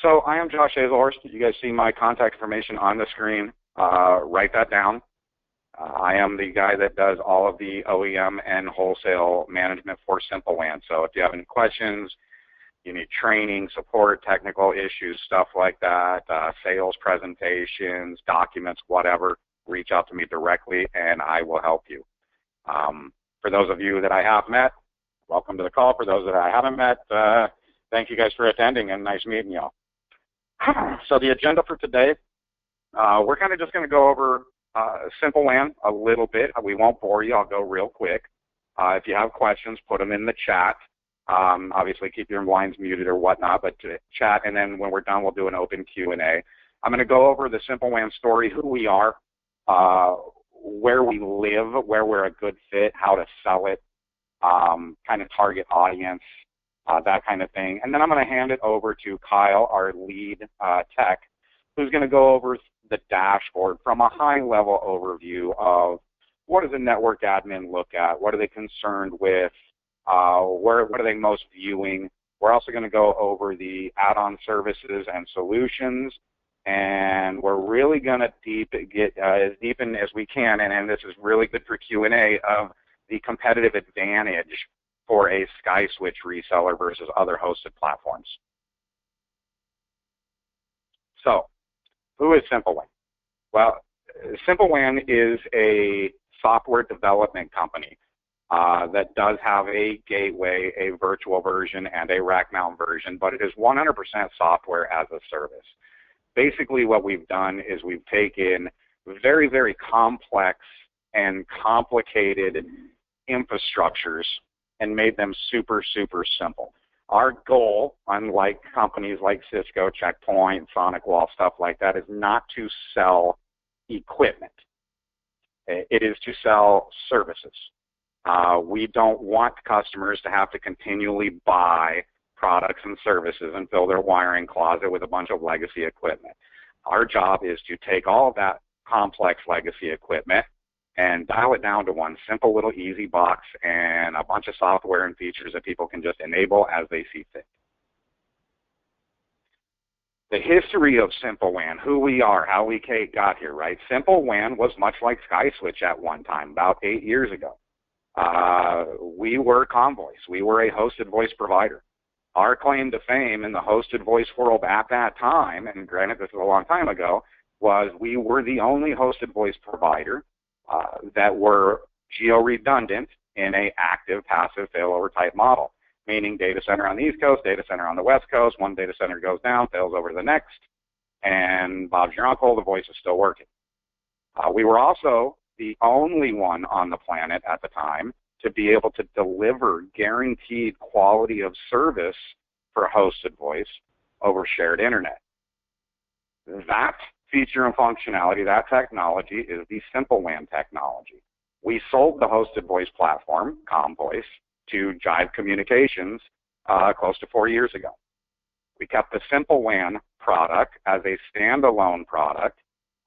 So I am Josh Hazelhorst. You guys see my contact information on the screen. Write that down. I am the guy that does all of the OEM and wholesale management for SimpleWAN. So if you have any questions, you need training, support, technical issues, stuff like that, sales presentations, documents, whatever, reach out to me directly and I will help you. For those of you that I have met, welcome to the call. For those that I haven't met, thank you guys for attending and nice meeting y'all. So the agenda for today, we're kind of just going to go over SimpleWAN a little bit. We won't bore you. I'll go real quick. If you have questions, put them in the chat. Obviously, keep your lines muted or whatnot, but chat, and then when we're done, we'll do an open Q&A. I'm going to go over the SimpleWAN story, who we are, where we live, where we're a good fit, how to sell it, kind of target audience, that kind of thing. And then I'm going to hand it over to Kyle, our lead tech, who's going to go over the dashboard from a high-level overview of what does a network admin look at, what are they concerned with, what are they most viewing. We're also going to go over the add-on services and solutions, and we're really going to get as deep in as we can, and this is really good for Q&A, of the competitive advantage for a SkySwitch reseller versus other hosted platforms. So, who is SimpleWAN? Well, SimpleWAN is a software development company that does have a gateway, a virtual version, and a rack mount version, but it is 100% software as a service. Basically, what we've done is we've taken very, very complex and complicated infrastructures and made them super, super simple. Our goal, unlike companies like Cisco, Checkpoint, SonicWall, stuff like that, is not to sell equipment. It is to sell services. We don't want customers to have to continually buy products and services and fill their wiring closet with a bunch of legacy equipment. Our job is to take all of that complex legacy equipment and dial it down to one simple little easy box and a bunch of software and features that people can just enable as they see fit. The history of SimpleWAN, who we are, how we got here, right? SimpleWAN was much like SkySwitch at one time, about 8 years ago. We were Convoice. We were a hosted voice provider. Our claim to fame in the hosted voice world at that time, and granted this is a long time ago, was we were the only hosted voice provider that were geo-redundant in a active passive failover type model, meaning data center on the East Coast, data center on the West Coast, one data center goes down, fails over to the next, and Bob's your uncle, the voice is still working. We were also the only one on the planet at the time to be able to deliver guaranteed quality of service for hosted voice over shared internet. That feature and functionality, that technology, is the SimpleWAN technology. We sold the hosted voice platform, ComVoice, to Jive Communications close to 4 years ago. We kept the SimpleWAN product as a standalone product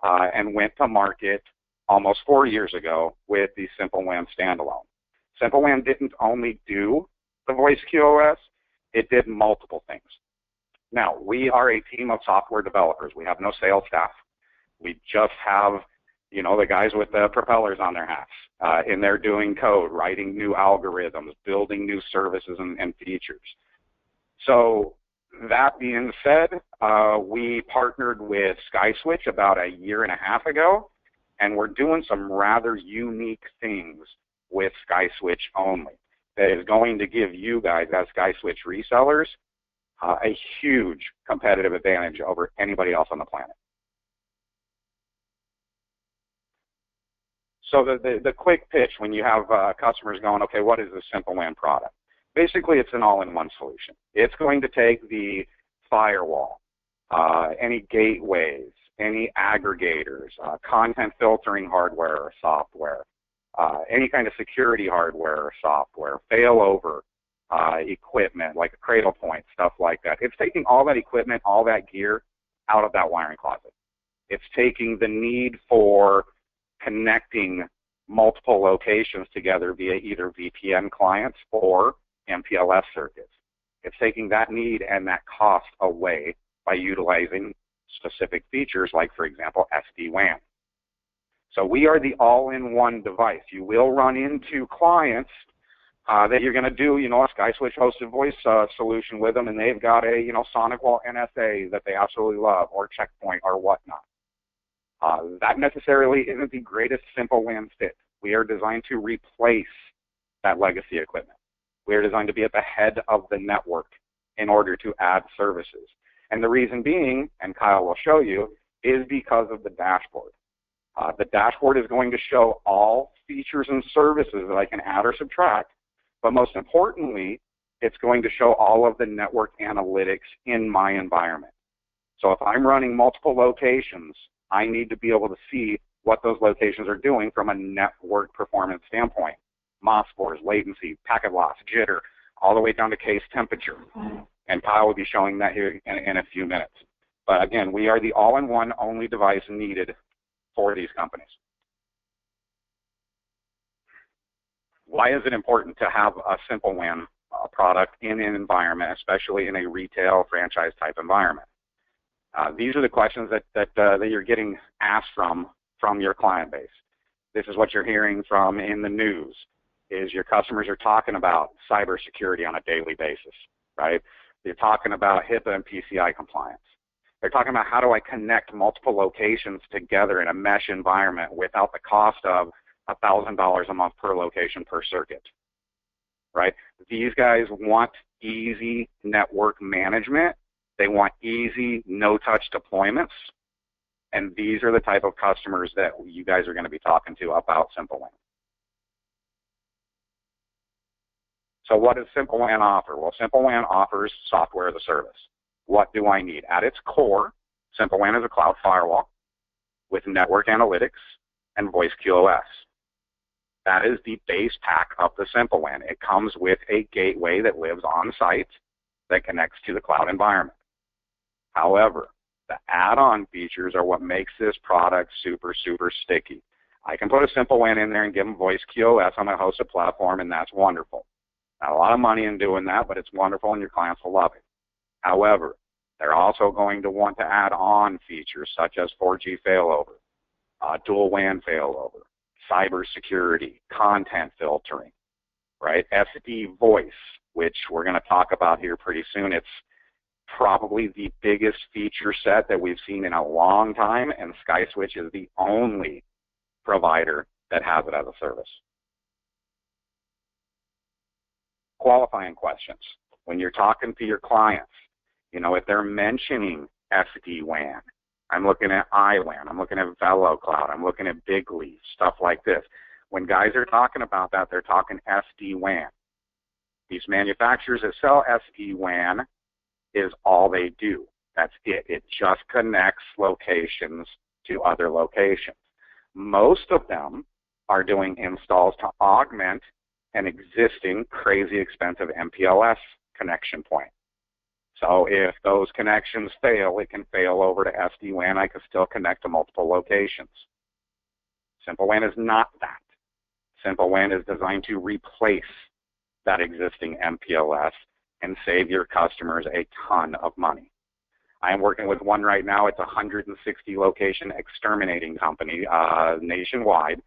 and went to market almost 4 years ago with the SimpleWAN standalone. SimpleWAN didn't only do the voice QoS, it did multiple things. Now, we are a team of software developers. We have no sales staff. We just have, you know, the guys with the propellers on their hats in there doing code, writing new algorithms, building new services and features. So that being said, we partnered with SkySwitch about 1.5 years ago, and we're doing some rather unique things with SkySwitch only that is going to give you guys, as SkySwitch resellers, a huge competitive advantage over anybody else on the planet. So the quick pitch when you have customers going, okay, what is the SimpleWAN product? Basically, it's an all-in-one solution. It's going to take the firewall, any gateways, any aggregators, content filtering hardware or software, any kind of security hardware or software, failover equipment like a cradle point, stuff like that. It's taking all that equipment, all that gear out of that wiring closet. It's taking the need for connecting multiple locations together via either VPN clients or MPLS circuits. It's taking that need and that cost away by utilizing specific features like, for example, SD-WAN. So we are the all-in-one device. You will run into clients that you're going to do, a SkySwitch hosted voice solution with them, and they've got a, SonicWall NSA that they absolutely love, or Checkpoint, or whatnot. That necessarily isn't the greatest SimpleWAN fit. We are designed to replace that legacy equipment. We are designed to be at the head of the network in order to add services. And the reason being, and Kyle will show you, is because of the dashboard. The dashboard is going to show all features and services that I can add or subtract, but most importantly, it's going to show all of the network analytics in my environment. So if I'm running multiple locations, I need to be able to see what those locations are doing from a network performance standpoint. MOS scores, latency, packet loss, jitter, all the way down to case temperature. And Kyle will be showing that here in a few minutes. But again, we are the all-in-one only device needed for these companies. Why is it important to have a SimpleWAN product in an environment, especially in a retail franchise type environment? These are the questions that you're getting asked from your client base. This is what you're hearing from in the news, is your customers are talking about cybersecurity on a daily basis, right? They're talking about HIPAA and PCI compliance. They're talking about how do I connect multiple locations together in a mesh environment without the cost of $1,000 a month per location per circuit, right? These guys want easy network management. They want easy, no-touch deployments. And these are the type of customers that you guys are going to be talking to about SimpleWAN. So what does SimpleWAN offer? Well, SimpleWAN offers software as a service. What do I need? At its core, SimpleWAN is a cloud firewall with network analytics and voice QoS. That is the base pack of the SimpleWAN. It comes with a gateway that lives on site that connects to the cloud environment. However, the add-on features are what makes this product super, super sticky. I can put a SimpleWAN in there and give them voice QoS on a hosted platform, and that's wonderful. Not a lot of money in doing that, but it's wonderful and your clients will love it. However, they're also going to want to add on features such as 4G failover, dual WAN failover, cybersecurity, content filtering, right? SD voice, which we're going to talk about here pretty soon. It's probably the biggest feature set that we've seen in a long time, and SkySwitch is the only provider that has it as a service. Qualifying questions. When you're talking to your clients, if they're mentioning SD-WAN, I'm looking at iWAN, I'm looking at VeloCloud, I'm looking at Big Leaf, stuff like this. When guys are talking about that, they're talking SD-WAN. These manufacturers that sell SD-WAN is all they do. That's it. It just connects locations to other locations. Most of them are doing installs to augment an existing crazy expensive MPLS connection point. So if those connections fail, it can fail over to SD-WAN. I can still connect to multiple locations. SimpleWAN is not that. SimpleWAN is designed to replace that existing MPLS and save your customers a ton of money. I am working with one right now. It's a 160 location exterminating company nationwide.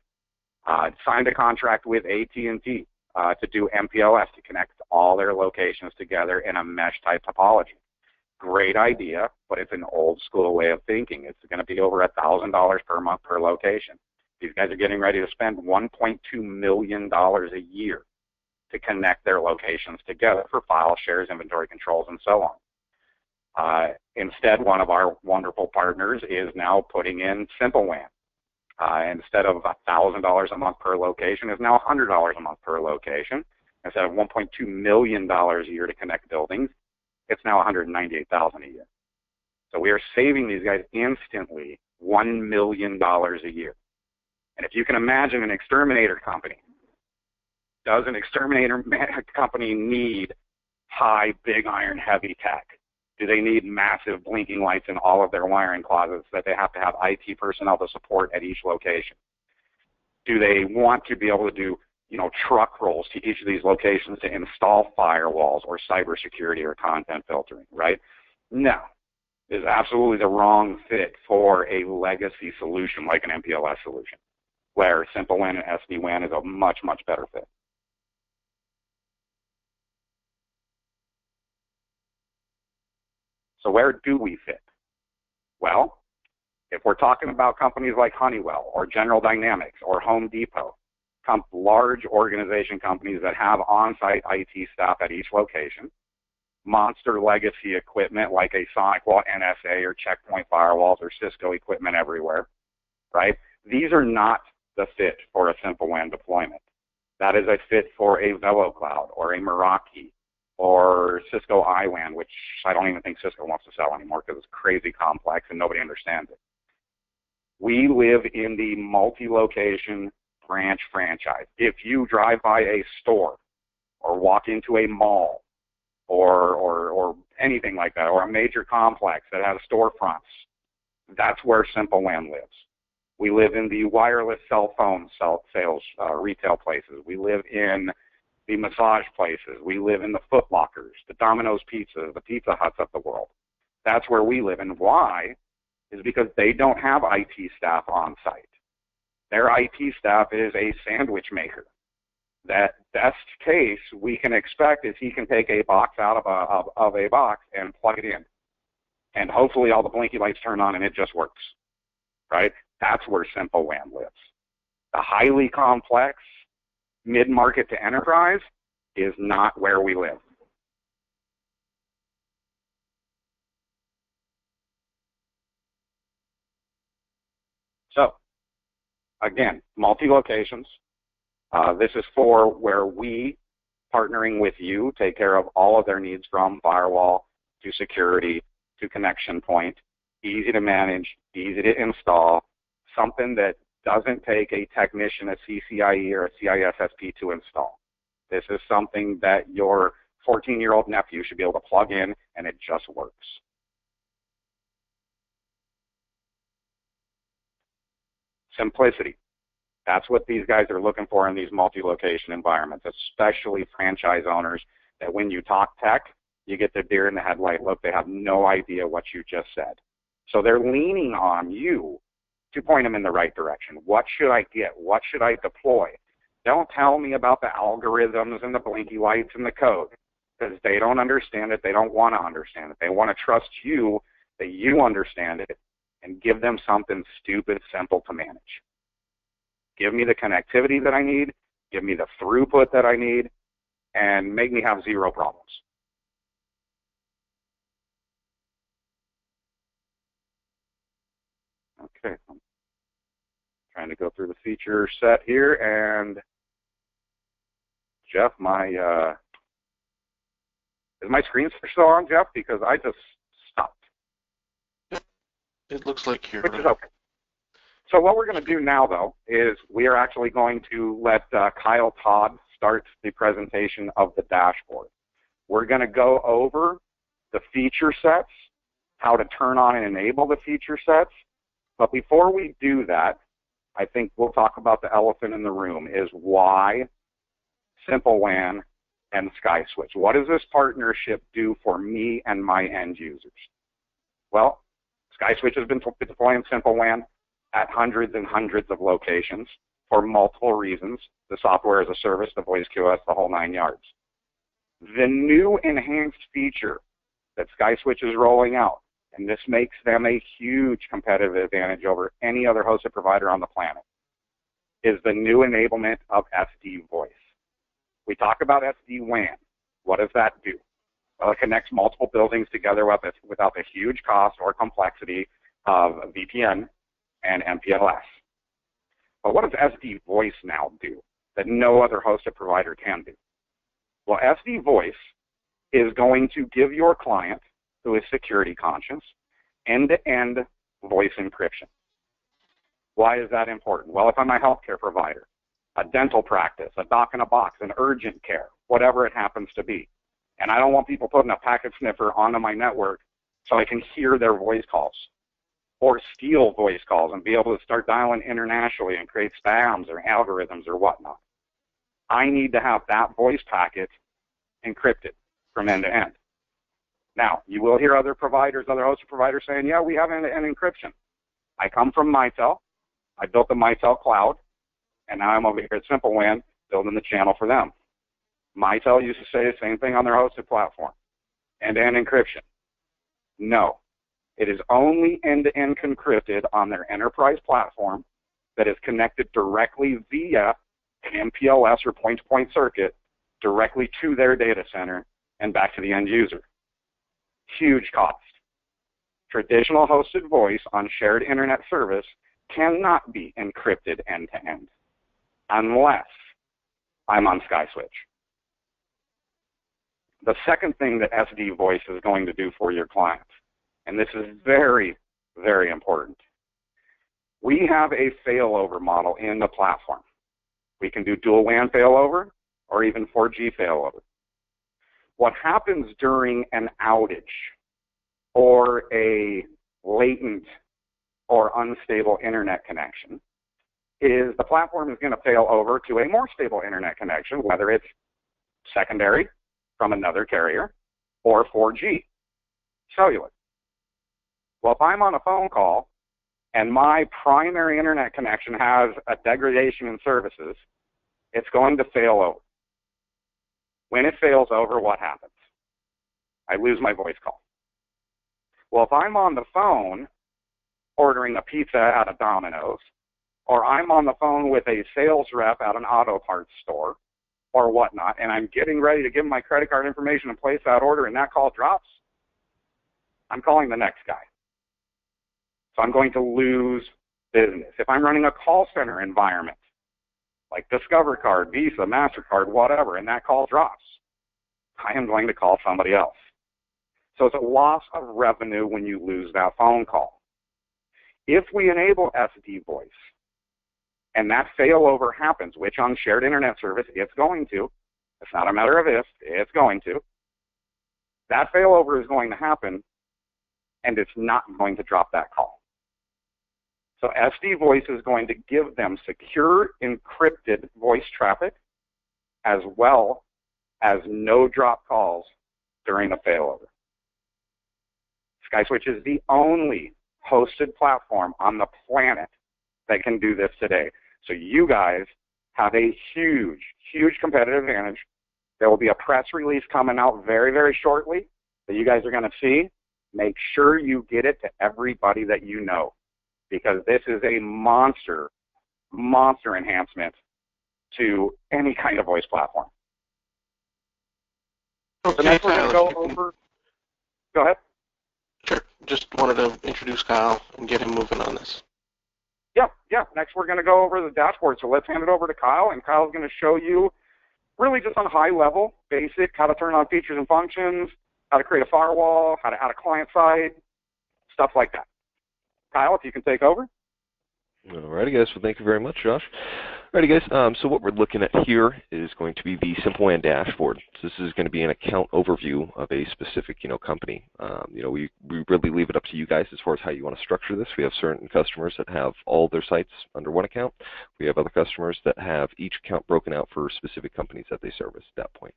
Signed a contract with AT&T to do MPLS to connect all their locations together in a mesh type topology. Great idea, but it's an old school way of thinking. It's going to be over $1,000 per month per location. These guys are getting ready to spend $1.2 million a year to connect their locations together for file shares, inventory controls, and so on. Instead, one of our wonderful partners is now putting in SimpleWAN. Instead of $1,000 a month per location, is now $100 a month per location. Instead of $1.2 million a year to connect buildings, it's now $198,000 a year. So we are saving these guys instantly $1 million a year. And if you can imagine an exterminator company, does an exterminator company need high, big iron, heavy tech? Do they need massive blinking lights in all of their wiring closets that they have to have IT personnel to support at each location? Do they want to be able to do, truck rolls to each of these locations to install firewalls or cybersecurity or content filtering, right? No. is absolutely the wrong fit for a legacy solution like an MPLS solution, where SimpleWAN and SD-WAN is a much, much better fit. So where do we fit? Well, if we're talking about companies like Honeywell or General Dynamics or Home Depot, large organization companies that have on-site IT staff at each location, monster legacy equipment like a SonicWall NSA or Checkpoint firewalls or Cisco equipment everywhere, right? These are not the fit for a SimpleWAN deployment. That is a fit for a VeloCloud or a Meraki or Cisco IWAN, which I don't even think Cisco wants to sell anymore because it's crazy complex and nobody understands it. We live in the multi-location branch franchise. If you drive by a store or walk into a mall or anything like that, or a major complex that has storefronts, that's where SimpleWAN lives. We live in the wireless cell phone sales retail places. We live in the massage places. We live in the Foot Lockers, the Domino's Pizzas, the Pizza Huts of the world. That's where we live. And why? Is because they don't have IT staff on site. Their IT staff is a sandwich maker. That best case we can expect is he can take a box out of a box and plug it in. And hopefully all the blinky lights turn on and it just works, right? That's where SimpleWAN lives. The highly complex mid-market to enterprise is not where we live. So, again, multi-locations. This is for where we, partnering with you, take care of all of their needs from firewall to security to connection point. Easy to manage, easy to install, something that doesn't take a technician, a CCIE or a CISSP to install. This is something that your 14-year-old nephew should be able to plug in and it just works. Simplicity. That's what these guys are looking for in these multi-location environments, especially franchise owners, that when you talk tech, you get the deer in the headlight look. They have no idea what you just said. So they're leaning on you to point them in the right direction. What should I get? What should I deploy? Don't tell me about the algorithms and the blinky lights and the code, because they don't understand it. They don't want to understand it. They want to trust you that you understand it and give them something stupid, simple to manage. Give me the connectivity that I need, give me the throughput that I need, and make me have zero problems. Okay, I'm trying to go through the feature set here, and Jeff, is my screen still on, Jeff? Because I just stopped. It looks like you're... Which is okay. So what we're going to do now, though, is we are actually going to let Kyle Todd start the presentation of the dashboard. We're going to go over the feature sets, how to turn on and enable the feature sets. But before we do that, I think we'll talk about the elephant in the room, is why SimpleWAN and SkySwitch. What does this partnership do for me and my end users? Well, SkySwitch has been deploying SimpleWAN at hundreds and hundreds of locations for multiple reasons. The software as a service, the voice QoS, the whole 9 yards. The new enhanced feature that SkySwitch is rolling out, and this makes them a huge competitive advantage over any other hosted provider on the planet, is the new enablement of SD voice. We talk about SD-WAN. What does that do? Well, it connects multiple buildings together without the huge cost or complexity of VPN and MPLS. But what does SD voice now do that no other hosted provider can do? Well, SD voice is going to give your client, who is security conscious, end-to-end voice encryption. Why is that important? Well, if I'm a healthcare provider, a dental practice, a doc in a box, an urgent care, whatever it happens to be, and I don't want people putting a packet sniffer onto my network so I can hear their voice calls or steal voice calls and be able to start dialing internationally and create spams or algorithms or whatnot. I need to have that voice packet encrypted from end to end. Now, you will hear other providers, other hosted providers saying, yeah, we have an encryption. I come from Mitel. I built the Mitel cloud, and now I'm over here at SimpleWAN building the channel for them. Mitel used to say the same thing on their hosted platform, end-to-end encryption. No, it is only end-to-end encrypted on their enterprise platform that is connected directly via an MPLS or point-to-point circuit directly to their data center and back to the end user. Huge cost. Traditional hosted voice on shared internet service cannot be encrypted end-to-end unless I'm on SkySwitch. The second thing that SD Voice is going to do for your clients, and this is very, very important, we have a failover model in the platform. We can do dual WAN failover or even 4G failover. What happens during an outage or a latent or unstable internet connection is the platform is going to fail over to a more stable internet connection, whether it's secondary from another carrier or 4G cellular. Well, if I'm on a phone call and my primary internet connection has a degradation in services, it's going to fail over. When it fails over, what happens? I lose my voice call. Well, if I'm on the phone ordering a pizza at a Domino's, or I'm on the phone with a sales rep at an auto parts store, or whatnot, and I'm getting ready to give my credit card information and place that order, and that call drops, I'm calling the next guy. So I'm going to lose business. If I'm running a call center environment, like Discover Card, Visa, MasterCard, whatever, and that call drops, I am going to call somebody else. So it's a loss of revenue when you lose that phone call. If we enable SD Voice, and that failover happens, which on shared internet service, it's going to, it's not a matter of if, it's going to, that failover is going to happen, and it's not going to drop that call. So SD Voice is going to give them secure, encrypted voice traffic, as well as no drop calls during a failover. SkySwitch is the only hosted platform on the planet that can do this today. So you guys have a huge, huge competitive advantage. There will be a press release coming out very, very shortly that you guys are going to see. Make sure you get it to everybody that you know, because this is a monster enhancement to any kind of voice platform. Okay, So next we're going to go over. Go ahead. Sure. Just wanted to introduce Kyle and get him moving on this. Yeah. Next we're going to go over the dashboard. So let's hand it over to Kyle, and Kyle's going to show you really just on a high level, basic, how to turn on features and functions, how to create a firewall, how to add a client side, stuff like that. Kyle, if you can take over. Alrighty, guys. Well, thank you very much, Josh. Alrighty, guys. So what we're looking at here is going to be the SimpleWAN dashboard. So this is going to be an account overview of a specific, company. We really leave it up to you guys as far as how you want to structure this. We have certain customers that have all their sites under one account. We have other customers that have each account broken out for specific companies that they service at that point.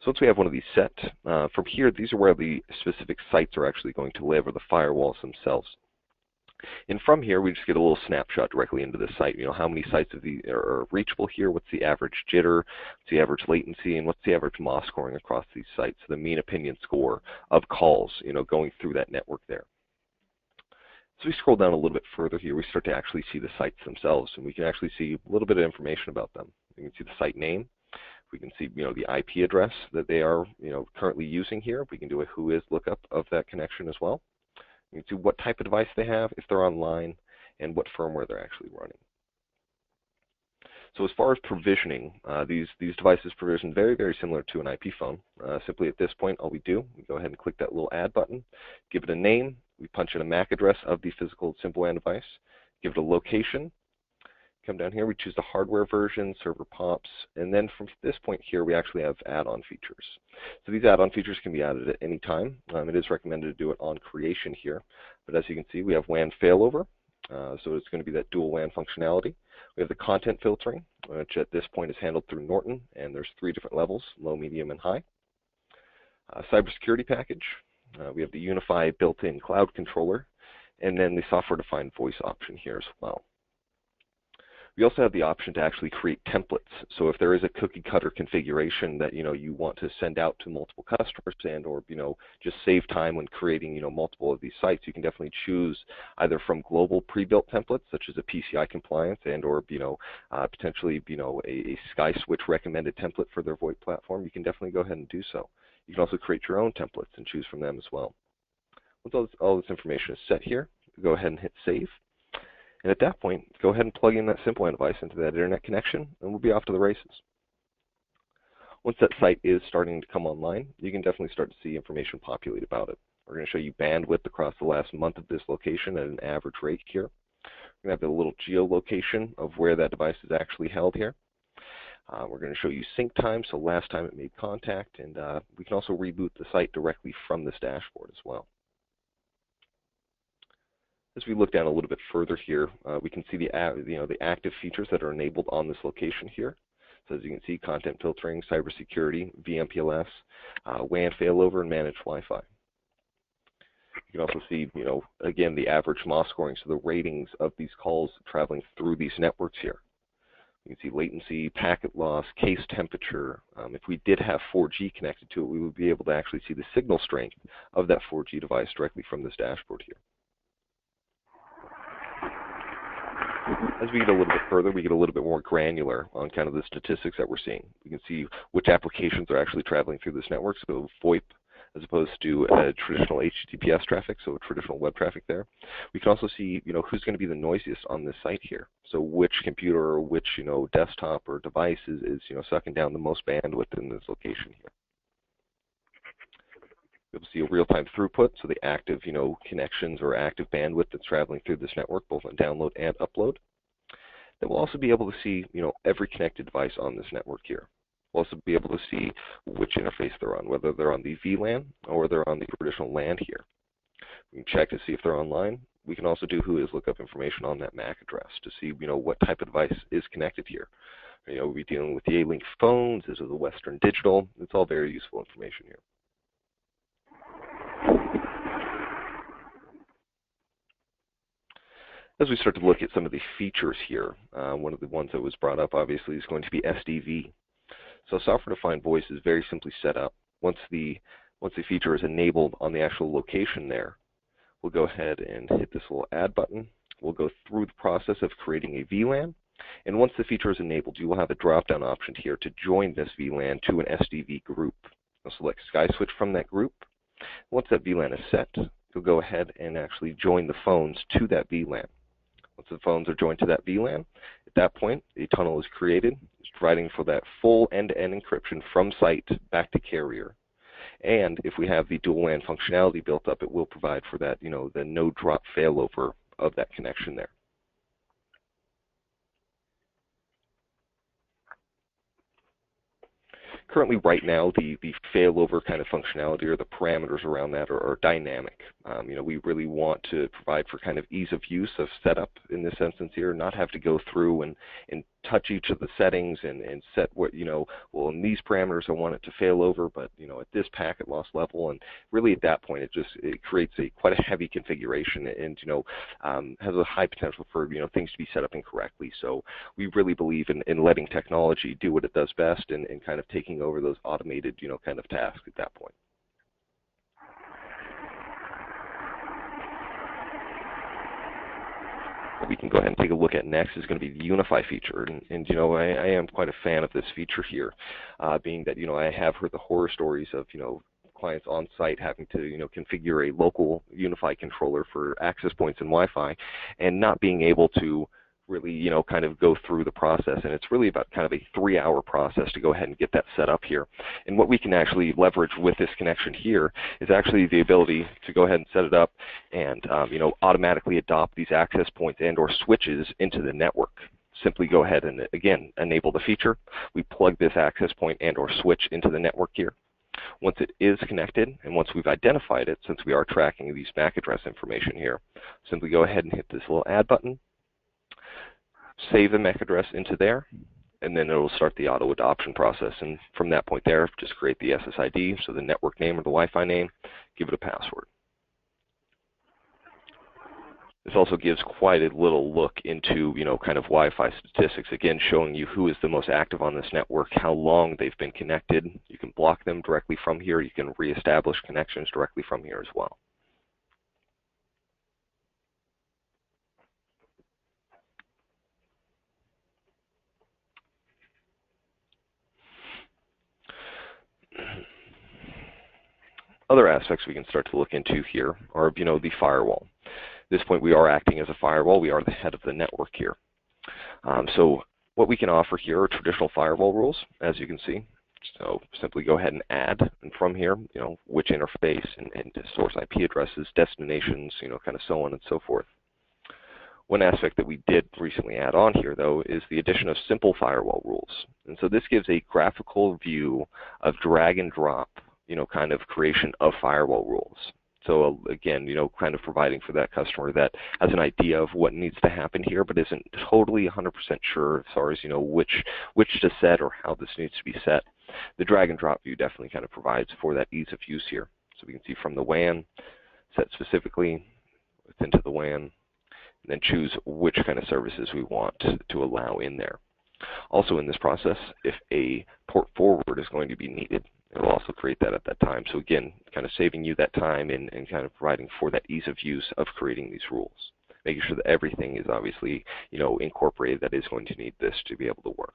So once we have one of these set, from here, these are where the specific sites are actually going to live, or the firewalls themselves. And from here, we just get a little snapshot directly into the site. How many sites of these are reachable here? What's the average jitter? What's the average latency? And what's the average MOS scoring across these sites? The mean opinion score of calls, going through that network there. So we scroll down a little bit further here. We start to actually see the sites themselves, and we can actually see a little bit of information about them. We can see the site name. We can see, the IP address that they are, currently using here. We can do a who is lookup of that connection as well. You can see what type of device they have, if they're online, and what firmware they're actually running. So as far as provisioning, these devices provision very, very similar to an IP phone. Simply at this point, all we do, we go ahead and click that little add button, give it a name, we punch in a MAC address of the physical SimpleWAN device, give it a location, come down here, we choose the hardware version, server pops, and then from this point here, we actually have add-on features. So these add-on features can be added at any time. It is recommended to do it on creation here, but as you can see, we have WAN failover, so it's going to be that dual WAN functionality. We have the content filtering, which at this point is handled through Norton, and there's 3 different levels, low, medium, and high. Cybersecurity package, We have the Unify built-in cloud controller, and then the software-defined voice option here as well. We also have the option to actually create templates. So if there is a cookie cutter configuration that you want to send out to multiple customers or just save time when creating multiple of these sites, you can definitely choose either from global pre-built templates such as a PCI compliance or potentially a SkySwitch recommended template for their VoIP platform. You can definitely go ahead and do so. You can also create your own templates and choose from them as well. Once all this information is set here, go ahead and hit save. And at that point, go ahead and plug in that SimpleWAN device into that internet connection, and we'll be off to the races. Once that site is starting to come online, you can definitely start to see information populate about it. We're going to show you bandwidth across the last month of this location at an average rate here. We're going to have the little geolocation of where that device is actually held here. We're going to show you sync time, so last time it made contact, and we can also reboot the site directly from this dashboard as well. As we look down a little bit further here, we can see the active features that are enabled on this location here. So as you can see, content filtering, cybersecurity, VMPLS, WAN failover, and managed Wi-Fi. You can also see, again, the average MOS scoring, so the ratings of these calls traveling through these networks here. You can see latency, packet loss, case temperature. If we did have 4G connected to it, we would be able to actually see the signal strength of that 4G device directly from this dashboard here. As we get a little bit further, we get a little bit more granular on kind of the statistics that we're seeing. We can see which applications are actually traveling through this network, so VoIP as opposed to traditional HTTPS traffic, so traditional web traffic there. We can also see, who's going to be the noisiest on this site here. So which computer or which, desktop or device is sucking down the most bandwidth in this location here. You'll see a real-time throughput, so the active, connections or active bandwidth that's traveling through this network, both on download and upload. Then we'll also be able to see, every connected device on this network here. We'll also be able to see which interface they're on, whether they're on the VLAN or they're on the traditional LAN here. We can check to see if they're online. We can also do who is lookup information on that MAC address to see, what type of device is connected here. We'll be dealing with the A-Link phones, this is the Western Digital. It's all very useful information here. As we start to look at some of the features here, one of the ones that was brought up obviously is going to be SDV. So software-defined voice is very simply set up. Once the feature is enabled on the actual location there, we'll go ahead and hit this little add button. We'll go through the process of creating a VLAN, and once the feature is enabled, you will have a drop-down option here to join this VLAN to an SDV group. You'll select SkySwitch from that group. Once that VLAN is set, you'll go ahead and actually join the phones to that VLAN. Once the phones are joined to that VLAN, at that point, a tunnel is created. It's providing for that full end-to-end encryption from site back to carrier. And if we have the dual LAN functionality built up, it will provide for that, the no-drop failover of that connection there. Currently, right now, the failover kind of functionality or the parameters around that are dynamic. We really want to provide for kind of ease of use of setup in this instance here, not have to go through and touch each of the settings and set what, well, in these parameters I want it to fail over, but, at this packet loss level. And really at that point, it creates quite a heavy configuration and, has a high potential for, things to be set up incorrectly. So we really believe in letting technology do what it does best and kind of taking over those automated, kind of tasks at that point. What we can go ahead and take a look at next is going to be the Unify feature. And I am quite a fan of this feature here, being that, I have heard the horror stories of, clients on site having to, configure a local Unify controller for access points and Wi-Fi and not being able to really, kind of go through the process. And it's really about kind of a 3-hour process to go ahead and get that set up here. And what we can actually leverage with this connection here is actually the ability to go ahead and set it up and, automatically adopt these access points and or switches into the network. Simply go ahead and, again, enable the feature. We plug this access point and or switch into the network here. Once it is connected, and once we've identified it, since we are tracking these MAC address information here, simply go ahead and hit this little add button. Save the MAC address into there. and then it will start the auto adoption process. And from that point there, just create the SSID, so the network name or the Wi-Fi name, give it a password. This also gives quite a little look into, kind of Wi-Fi statistics, again, showing you who is the most active on this network, how long they've been connected. You can block them directly from here. You can reestablish connections directly from here as well. Other aspects we can start to look into here are, the firewall. At this point, we are acting as a firewall. We are the head of the network here. So what we can offer here are traditional firewall rules, as you can see. So simply go ahead and add, and from here, which interface and source IP addresses, destinations, kind of so on and so forth. One aspect that we did recently add on here, though, is the addition of simple firewall rules. And so this gives a graphical view of drag and drop, kind of creation of firewall rules. So again, kind of providing for that customer that has an idea of what needs to happen here, but isn't totally 100% sure as far as, which to set or how this needs to be set. The drag and drop view definitely kind of provides for that ease of use here. So we can see from the WAN, set specifically into the WAN, and then choose which kind of services we want to allow in there. Also in this process, if a port forward is going to be needed, it will also create that at that time. So again, kind of saving you that time and kind of providing for that ease of use of creating these rules. Making sure that everything is obviously, incorporated that is going to need this to be able to work.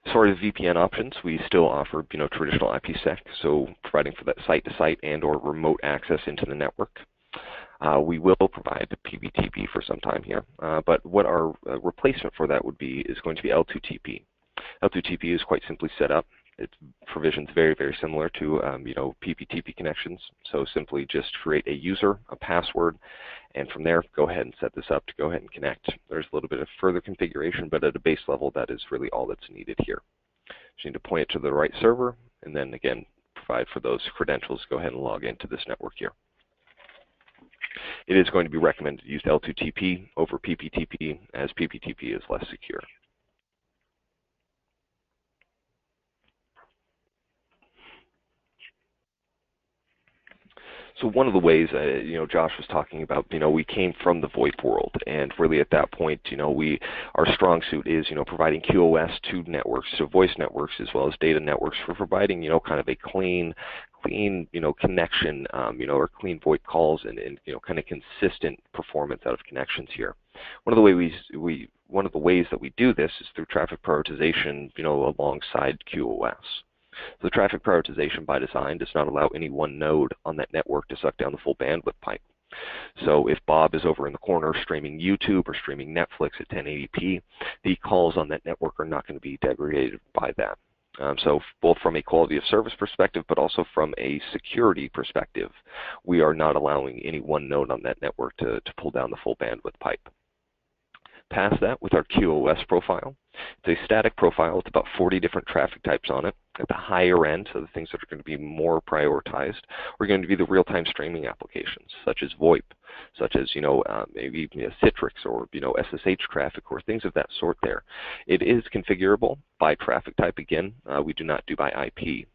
As far as VPN options, we still offer, traditional IPsec, so providing for that site-to-site and or remote access into the network. We will provide the PBTP for some time here, but what our replacement for that would be is going to be L2TP. L2TP is quite simply set up. It provisions very, very similar to PBTP connections. So simply just create a user, a password, and from there go ahead and set this up to go ahead and connect. There's a little bit of further configuration, but at a base level, that is really all that's needed here. Just need to point it to the right server, and then again provide for those credentials. Go ahead and log into this network here. It is going to be recommended to use L2TP over PPTP, as PPTP is less secure. So one of the ways, Josh was talking about, we came from the VoIP world, and really at that point, our strong suit is, providing QoS to networks, to voice networks as well as data networks for providing, kind of a clean, connection, or clean VoIP calls and kind of consistent performance out of connections here. One of the ways that we do this is through traffic prioritization, alongside QoS. So the traffic prioritization by design does not allow any one node on that network to suck down the full bandwidth pipe. So if Bob is over in the corner streaming YouTube or streaming Netflix at 1080p, the calls on that network are not going to be degraded by that. So both from a quality of service perspective, but also from a security perspective, we are not allowing any one node on that network to pull down the full bandwidth pipe. Past that, with our QoS profile, it's a static profile with about 40 different traffic types on it. At the higher end, so the things that are going to be more prioritized, are going to be the real-time streaming applications, such as VoIP, such as maybe Citrix or SSH traffic or things of that sort. There, it is configurable by traffic type. Again, we do not do by IP.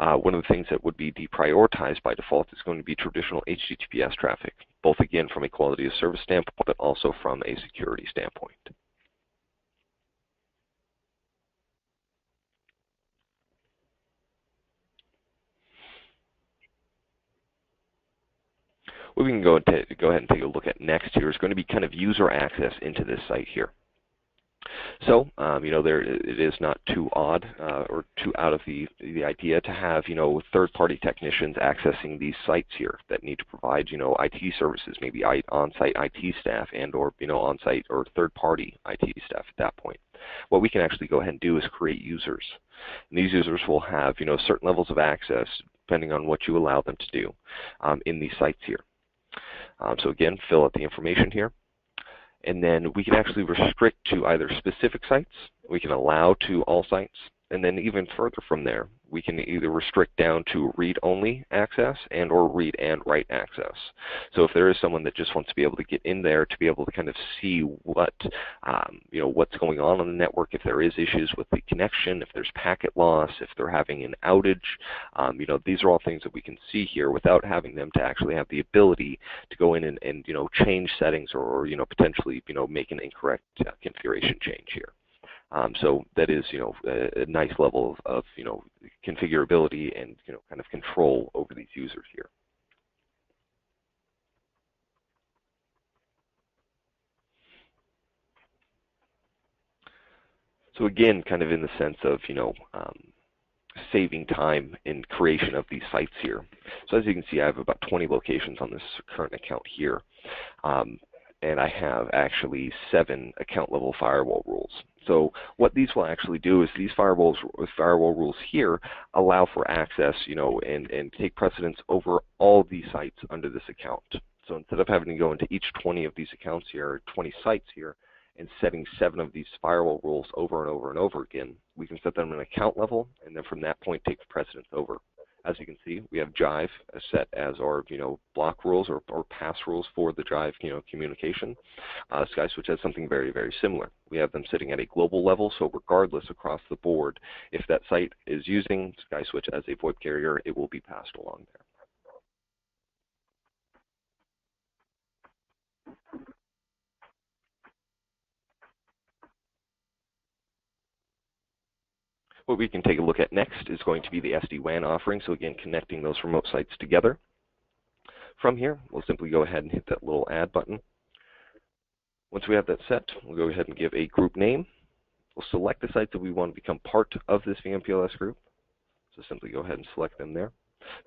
One of the things that would be deprioritized by default is going to be traditional HTTPS traffic, both again from a quality of service standpoint, but also from a security standpoint. What we can go ahead and take a look at next here is going to be kind of user access into this site here. So, it is not too odd or too out of the idea to have, third-party technicians accessing these sites here that need to provide, IT services, maybe on-site IT staff and or, on-site or third-party IT staff at that point. What we can actually go ahead and do is create users. And these users will have, certain levels of access depending on what you allow them to do in these sites here. So again, fill out the information here. And then we can actually restrict to either specific sites, we can allow to all sites, And then even further from there, we can either restrict down to read-only access and or read and write access. So if there is someone that just wants to be able to get in there to be able to kind of see what, what's going on the network, if there is issues with the connection, if there's packet loss, if they're having an outage, these are all things that we can see here without having them to actually have the ability to go in and change settings or potentially make an incorrect configuration change here. So that is, a nice level of configurability and, kind of control over these users here. So again, kind of in the sense of, saving time in creation of these sites here. So as you can see, I have about 20 locations on this current account here. And I have actually 7 account level firewall rules. So what these will actually do is these firewall rules here allow for access, and take precedence over all these sites under this account. So instead of having to go into each 20 of these accounts here, or 20 sites here, and setting 7 of these firewall rules over and over and over again, we can set them at an account level, and then from that point take precedence over. As you can see, we have Jive set as our, block rules or pass rules for the Jive, communication. SkySwitch has something very, very similar. We have them sitting at a global level, so regardless across the board, if that site is using SkySwitch as a VoIP carrier, it will be passed along there. What we can take a look at next is going to be the SD-WAN offering. So again, connecting those remote sites together. From here, we'll simply go ahead and hit that little add button. Once we have that set, we'll go ahead and give a group name. We'll select the sites that we want to become part of this VMPLS group. So simply go ahead and select them there.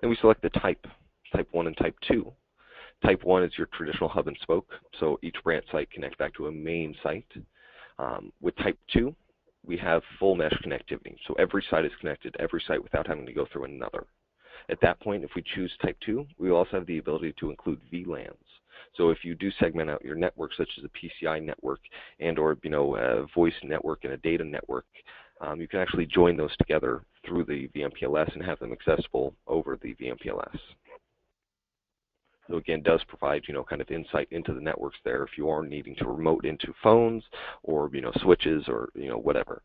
Then we select the type 1 and type 2. Type 1 is your traditional hub and spoke. So each branch site connects back to a main site. With type 2, we have full mesh connectivity. So every site is connected to every site without having to go through another. At that point, if we choose type 2, we also have the ability to include VLANs. So if you do segment out your network, such as a PCI network and or a voice network and a data network, you can actually join those together through the VMPLS and have them accessible over the VMPLS. So again, does provide, kind of insight into the networks there if you are needing to remote into phones or, switches or, whatever.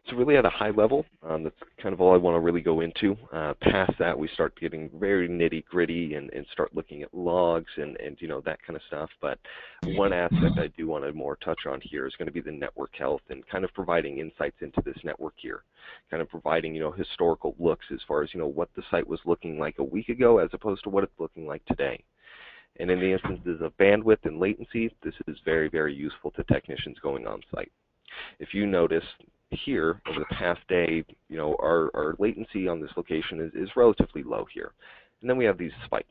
So really at a high level, that's kind of all I want to really go into. Past that, we start getting very nitty-gritty and start looking at logs and that kind of stuff. But one aspect I do want to more touch on here is going to be the network health and kind of providing insights into this network here. Kind of providing, historical looks as far as, what the site was looking like a week ago as opposed to what it's looking like today. And in the instances of bandwidth and latency, this is very, very useful to technicians going on site. If you notice here over the past day, our latency on this location is relatively low here. And then we have these spikes.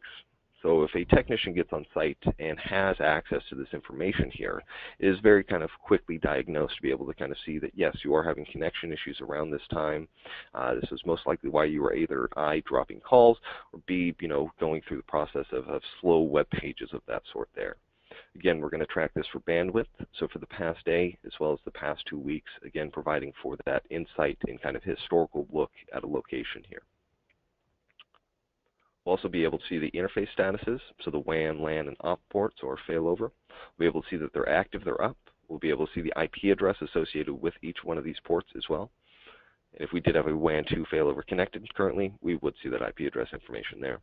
So if a technician gets on site and has access to this information here, it is very kind of quickly diagnosed to be able to kind of see that, yes, you are having connection issues around this time. This is most likely why you were either I, dropping calls, or B, going through the process of slow web pages of that sort there. Again, we're going to track this for bandwidth, so for the past day as well as the past 2 weeks, again, providing for that insight and kind of historical look at a location here. We'll also be able to see the interface statuses, so the WAN, LAN, and op ports or failover. We'll be able to see that they're active, they're up. We'll be able to see the IP address associated with each one of these ports as well. And if we did have a WAN 2 failover connected currently, we would see that IP address information there.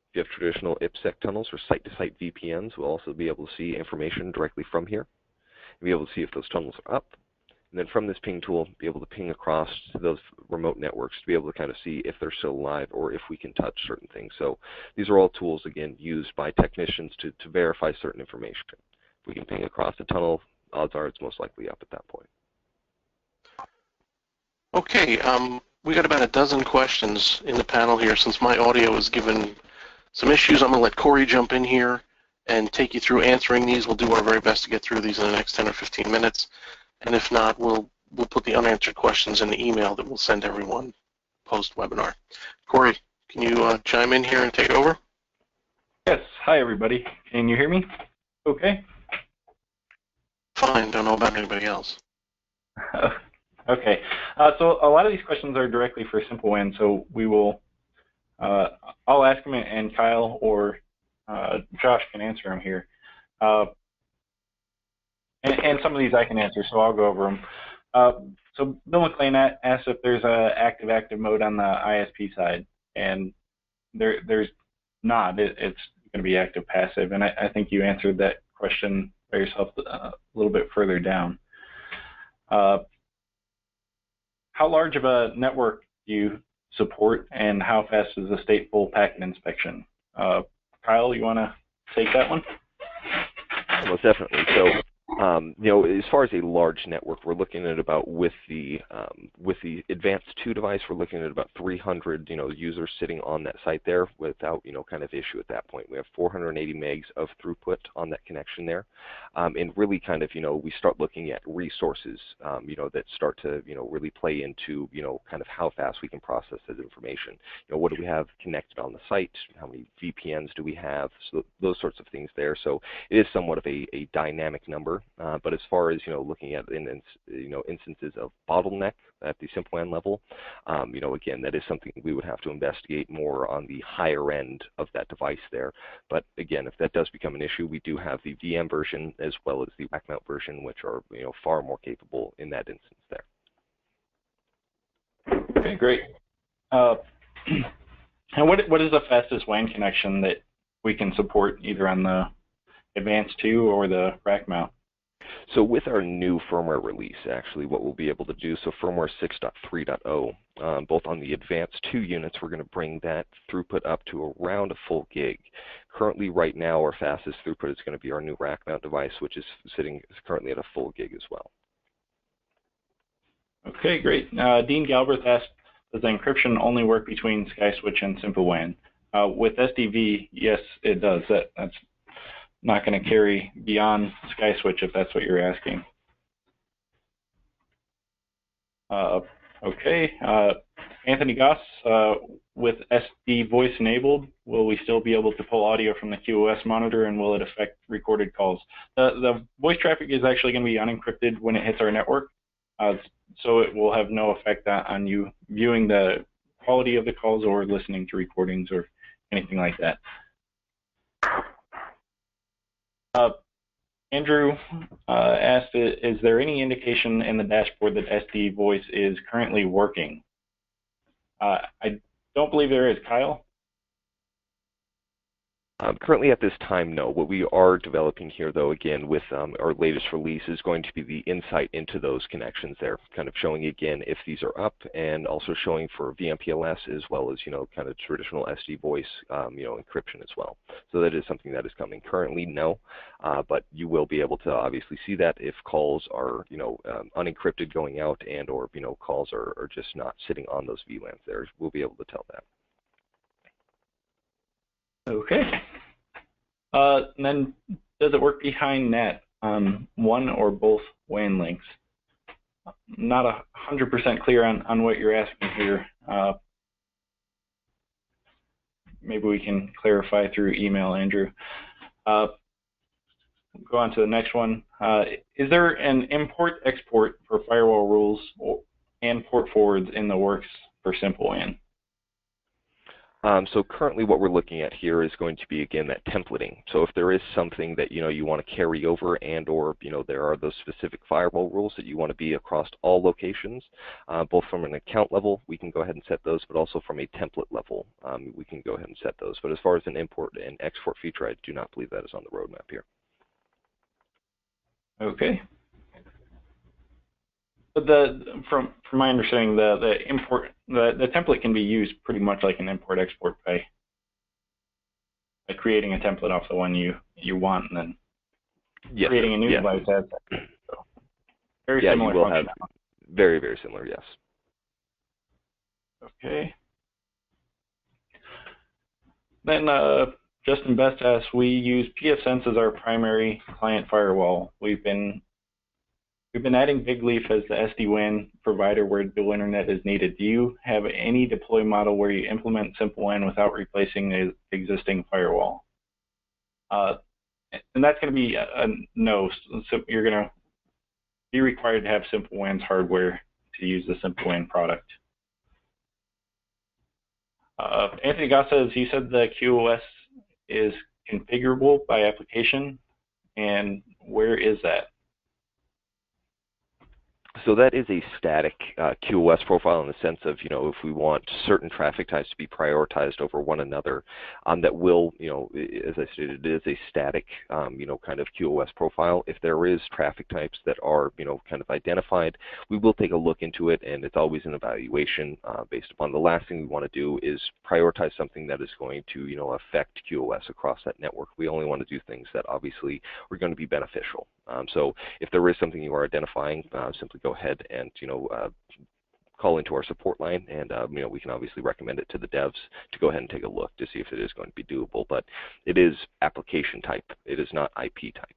If you have traditional IPsec tunnels or site-to-site VPNs, we'll also be able to see information directly from here. We'll be able to see if those tunnels are up. And then from this ping tool, be able to ping across to those remote networks to be able to kind of see if they're still alive or if we can touch certain things. So these are all tools, again, used by technicians to verify certain information. If we can ping across the tunnel, odds are it's most likely up at that point. Okay, we got about a dozen questions in the panel here. Since my audio is given some issues, I'm going to let Corey jump in here and take you through answering these. We'll do our very best to get through these in the next 10 or 15 minutes. And if not, we'll put the unanswered questions in the email that we'll send everyone post-webinar. Corey, Can you chime in here and take over? Yes. Hi, everybody. Can you hear me? Okay. Fine. Don't know about anybody else. Okay. So a lot of these questions are directly for SimpleWAN, so we will. I'll ask them, and Kyle or Josh can answer them here. And some of these I can answer, so I'll go over them. So Bill McLean asked if there's a active mode on the ISP side, and there's not. It's going to be active passive, and I think you answered that question by yourself a little bit further down. How large of a network do you support, and how fast is the stateful packet inspection? Kyle, you want to take that one? Most definitely. So, you know, as far as a large network, we're looking at about with the Advanced 2 device, we're looking at about 300, you know, users sitting on that site there without, you know, kind of issue at that point. We have 480 megs of throughput on that connection there, and really kind of, you know, we start looking at resources, you know, that start to, you know, really play into, you know, kind of how fast we can process that information. You know, what do we have connected on the site? How many VPNs do we have? So those sorts of things there. So it is somewhat of a dynamic number. But as far as, you know, looking at instances of bottleneck at the SimpleWAN level, you know, again, that is something we would have to investigate more on the higher end of that device there. But again, if that does become an issue, we do have the VM version as well as the rack mount version, which are, you know, far more capable in that instance there. Okay, great. And what is the fastest WAN connection that we can support either on the Advanced 2 or the rack mount? So with our new firmware release, actually, what we'll be able to do, so firmware 6.3.0, both on the Advanced 2 units, we're going to bring that throughput up to around a full gig. Currently, right now, our fastest throughput is going to be our new rack mount device, which is sitting currently at a full gig as well. Okay, great. Dean Galbraith asked, does the encryption only work between SkySwitch and SimpleWAN? With SDV, yes, it does. That's not going to carry beyond SkySwitch if that's what you're asking. Okay, Anthony Goss, with SD voice enabled, will we still be able to pull audio from the QoS monitor, and will it affect recorded calls? The voice traffic is actually going to be unencrypted when it hits our network, so it will have no effect on you viewing the quality of the calls or listening to recordings or anything like that. Andrew asked, is there any indication in the dashboard that SD voice is currently working? I don't believe there is. Kyle? Currently at this time, no. What we are developing here, though, again, with our latest release is going to be the insight into those connections there, kind of showing, again, if these are up, and also showing for VMPLS as well as, you know, kind of traditional SD voice, you know, encryption as well. So that is something that is coming. Currently, no, but you will be able to obviously see that if calls are, you know, unencrypted going out, and or, you know, calls are just not sitting on those VLANs there. We'll be able to tell that. Okay. And then, does it work behind net on one or both WAN links? Not 100% clear on what you're asking here. Maybe we can clarify through email, Andrew. Go on to the next one. Is there an import-export for firewall rules and port forwards in the works for SimpleWAN? So currently what we're looking at here is going to be, again, that templating. So if there is something that, you know, you want to carry over, and or, you know, there are those specific firewall rules that you want to be across all locations, both from an account level, we can go ahead and set those, but also from a template level, we can go ahead and set those. But as far as an import and export feature, I do not believe that is on the roadmap here. Okay. But from my understanding, the template can be used pretty much like an import-export by creating a template off the one you want, and then creating a new device adds that. So very similar. You will have very, very similar, yes. Okay. Then Justin Best asks, we use pfSense as our primary client firewall. We've been we've been adding Big Leaf as the SD-WAN provider where dual internet is needed. Do you have any deploy model where you implement SimpleWAN without replacing the existing firewall? And that's going to be a no. So you're going to be required to have SimpleWAN's hardware to use the SimpleWAN product. Anthony Goss says, you said the QoS is configurable by application, and where is that? So that is a static QoS profile in the sense of, if we want certain traffic types to be prioritized over one another, that will, as I stated, it is a static, kind of QoS profile. If there is traffic types that are, kind of identified, we will take a look into it, and it's always an evaluation based upon the last thing we want to do is prioritize something that is going to, affect QoS across that network. We only want to do things that obviously are going to be beneficial. So if there is something you are identifying, simply go ahead and call into our support line, and we can obviously recommend it to the devs to go ahead and take a look to see if it is going to be doable. But it is application type; it is not IP type.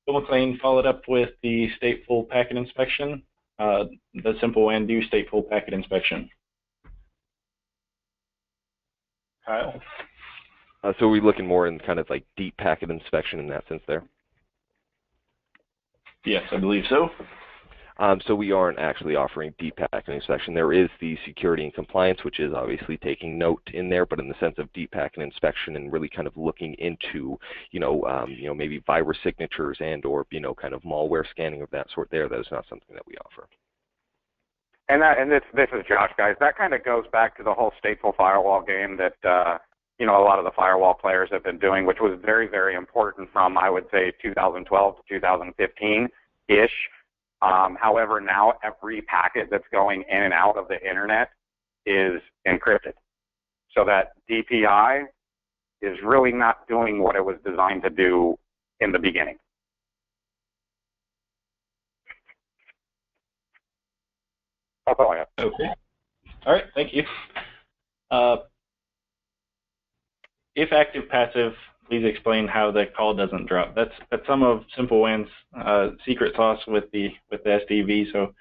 Bill McLean followed up with the stateful packet inspection. The SimpleWAN do stateful packet inspection. Kyle. So we're looking more in kind of like deep packet inspection in that sense there? Yes, I believe so. So we aren't actually offering deep packet inspection. There is the security and compliance, which is obviously taking note in there, but in the sense of deep packet inspection and really kind of looking into, maybe virus signatures and or, kind of malware scanning of that sort there, that is not something that we offer. And this is Josh, guys. That kind of goes back to the whole stateful firewall game that, a lot of the firewall players have been doing, which was very, very important from, I would say, 2012 to 2015-ish. However, now every packet that's going in and out of the internet is encrypted. So that DPI is really not doing what it was designed to do in the beginning. That's all I have. Okay. All right, thank you. If active passive, please explain how the call doesn't drop. That's some of SimpleWAN's secret sauce with the SDV. So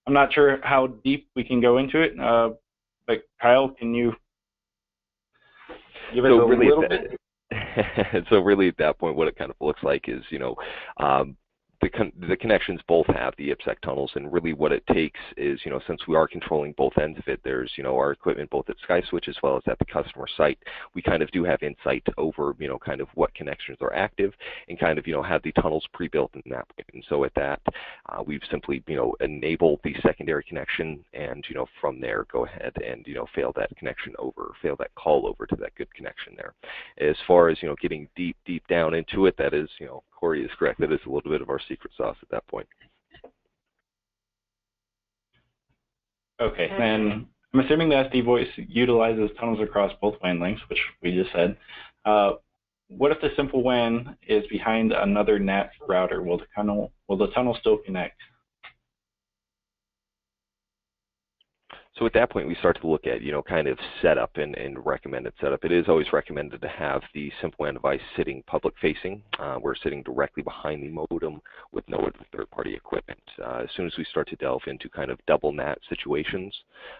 I'm not sure how deep we can go into it, but Kyle, can you give us a little bit? So really at that point, what it kind of looks like is, the connections both have the IPsec tunnels, and really what it takes is, since we are controlling both ends of it, there's, our equipment both at SkySwitch as well as at the customer site. We kind of do have insight over, kind of what connections are active and kind of, have the tunnels pre-built in that way. And so at that, we've simply, enabled the secondary connection and, from there go ahead and, fail that call over to that good connection there. As far as, getting deep down into it, that is, Corey is correct. That is a little bit of our secret sauce at that point. Okay, and I'm assuming the SD voice utilizes tunnels across both WAN links, which we just said. What if the SimpleWAN is behind another NAT router? Will the tunnel still connect? So at that point, we start to look at, kind of setup and recommended setup. It is always recommended to have the SimpleWAN device sitting public facing. We're sitting directly behind the modem with no third-party equipment. As soon as we start to delve into kind of double NAT situations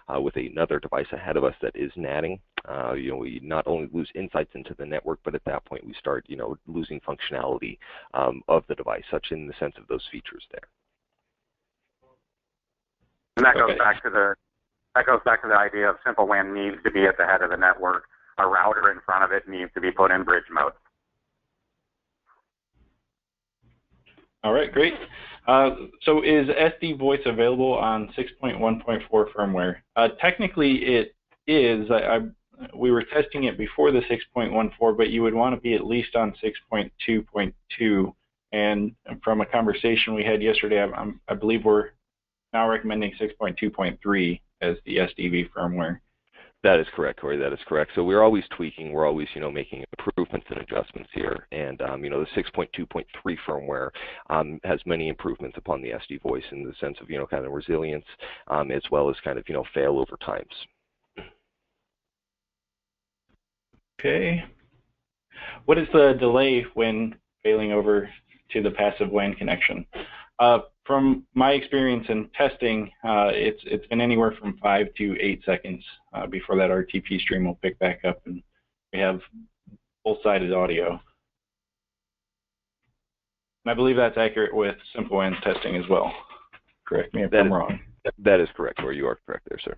with another device ahead of us that is NATing, we not only lose insights into the network, but at that point we start, losing functionality of the device, such in the sense of those features there. And that goes back to the idea of SimpleWAN needs to be at the head of the network. A router in front of it needs to be put in bridge mode. All right, great. So is SD voice available on 6.1.4 firmware? Technically, it is. We were testing it before the 6.14, but you would want to be at least on 6.2.2. And from a conversation we had yesterday, I believe we're now recommending 6.2.3 as the SDV firmware. That is correct, Corey. That is correct. So we're always tweaking. We're always, making improvements and adjustments here. And, the 6.2.3 firmware has many improvements upon the SD voice in the sense of, kind of resilience, as well as kind of, failover times. Okay. What is the delay when failing over to the passive LAN connection. From my experience in testing, it's been anywhere from 5 to 8 seconds before that RTP stream will pick back up and we have full-sided audio. And I believe that's accurate with SimpleWAN's testing as well. Correct me if I'm wrong. That is correct, or you are correct there, sir.